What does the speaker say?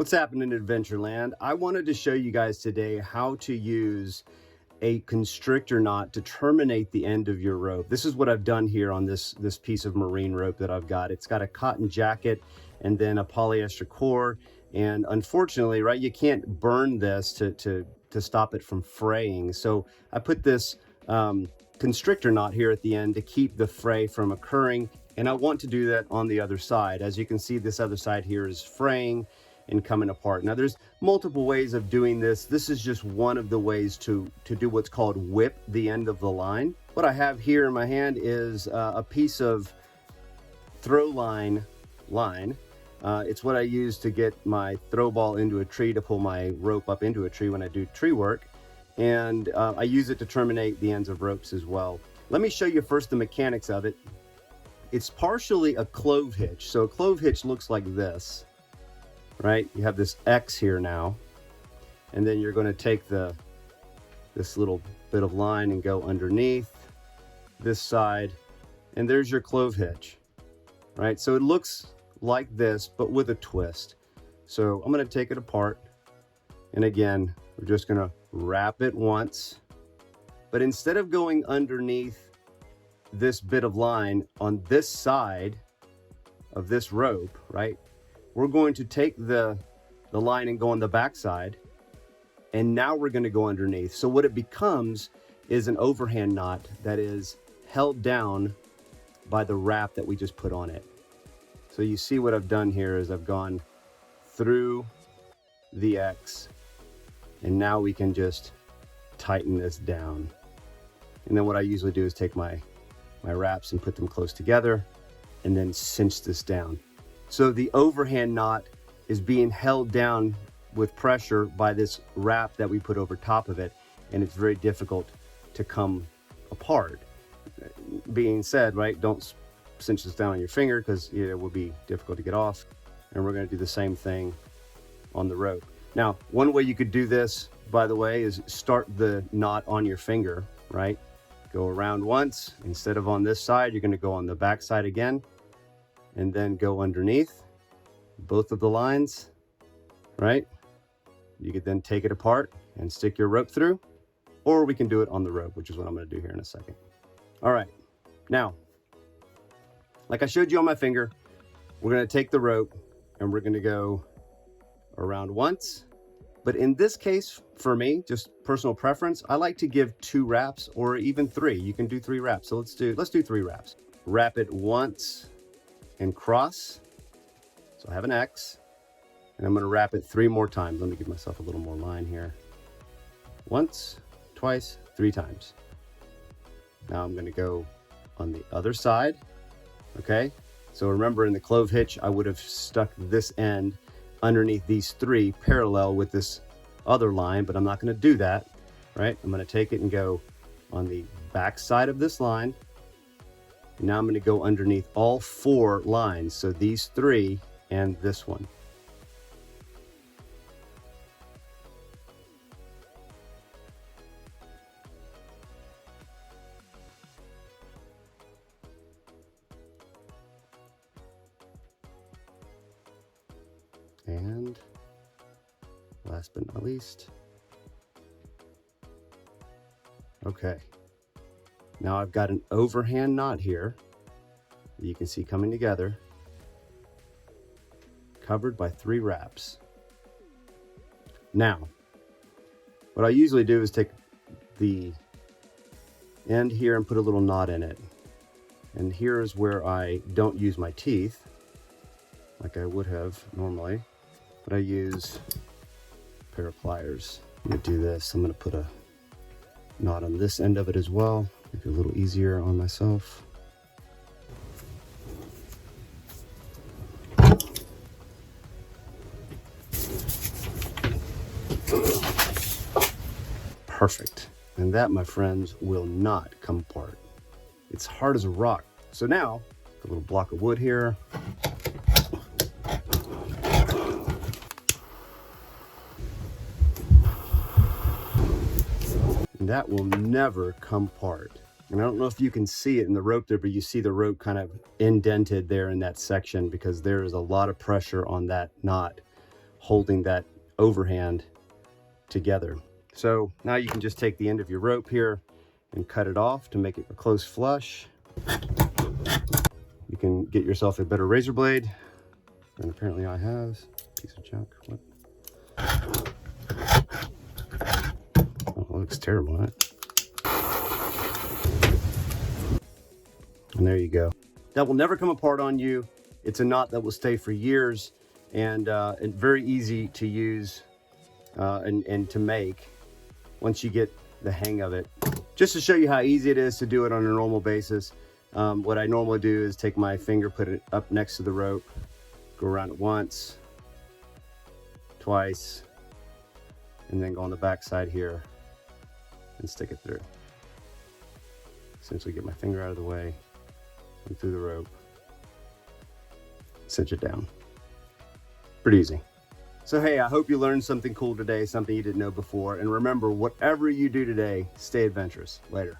What's happening in Adventureland? I wanted to show you guys today how to use a constrictor knot to terminate the end of your rope. This is what I've done here on this piece of marine rope that I've got. It's got a cotton jacket and then a polyester core. And unfortunately, right, you can't burn this to stop it from fraying. So I put this constrictor knot here at the end to keep the fray from occurring. And I want to do that on the other side. As you can see, this other side here is fraying and coming apart. Now there's multiple ways of doing this. This is just one of the ways to do what's called whip the end of the line. What I have here in my hand is a piece of throw line. It's what I use to get my throw ball into a tree, to pull my rope up into a tree when I do tree work. And I use it to terminate the ends of ropes as well. Let me show you first the mechanics of it. It's partially a clove hitch. So a clove hitch looks like this. Right, you have this X here now, and then you're going to take this little bit of line and go underneath this side, and there's your clove hitch. Right, so it looks like this but with a twist. So I'm going to take it apart, and again we're just going to wrap it once, but instead of going underneath this bit of line on this side of this rope, right, we're going to take the line and go on the back side, and now we're going to go underneath. So what it becomes is an overhand knot that is held down by the wrap that we just put on it. So you see what I've done here is I've gone through the X, and now we can just tighten this down. And then what I usually do is take my wraps and put them close together and then cinch this down. So the overhand knot is being held down with pressure by this wrap that we put over top of it, and it's very difficult to come apart. Being said, right, don't cinch this down on your finger because it will be difficult to get off. And we're going to do the same thing on the rope. Now, one way you could do this, by the way, is start the knot on your finger, right? Go around once. Instead of on this side, you're going to go on the back side again, and then go underneath both of the lines, right? You could then take it apart and stick your rope through, or we can do it on the rope, which is what I'm going to do here in a second. All right, now, like I showed you on my finger, we're going to take the rope and we're going to go around once. But in this case, for me, just personal preference, I like to give 2 wraps or even 3. You can do 3 wraps. So let's do 3 wraps. Wrap it once and cross. So I have an X, and I'm going to wrap it 3 more times. Let me give myself a little more line here. Once, twice, 3 times. Now I'm going to go on the other side. Okay, so remember in the clove hitch, I would have stuck this end underneath these 3 parallel with this other line, but I'm not going to do that. Right, I'm going to take it and go on the back side of this line. Now I'm going to go underneath all 4 lines. So these 3 and this one. And last but not least. Okay. Now I've got an overhand knot here that you can see coming together, covered by 3 wraps. Now, what I usually do is take the end here and put a little knot in it. And here's where I don't use my teeth, like I would have normally, but I use a pair of pliers. I'm gonna do this. I'm gonna put a knot on this end of it as well. Make it a little easier on myself. Perfect. And that, my friends, will not come apart. It's hard as a rock. So now, a little block of wood here. And that will never come apart. And I don't know if you can see it in the rope there, but you see the rope kind of indented there in that section because there is a lot of pressure on that knot holding that overhand together. So now you can just take the end of your rope here and cut it off to make it a close flush. You can get yourself a better razor blade, and apparently I have. Piece of junk. What? Oh, it looks terrible, huh? And there you go. That will never come apart on you. It's a knot that will stay for years, and very easy to use and to make once you get the hang of it. Just to show you how easy it is to do it on a normal basis, what I normally do is take my finger, put it up next to the rope, go around it once, twice, and then go on the back side here and stick it through. Essentially get my finger out of the way and through the rope, cinch it down. Pretty easy. So hey, I hope you learned something cool today, something you didn't know before. And remember, whatever you do today, stay adventurous. Later.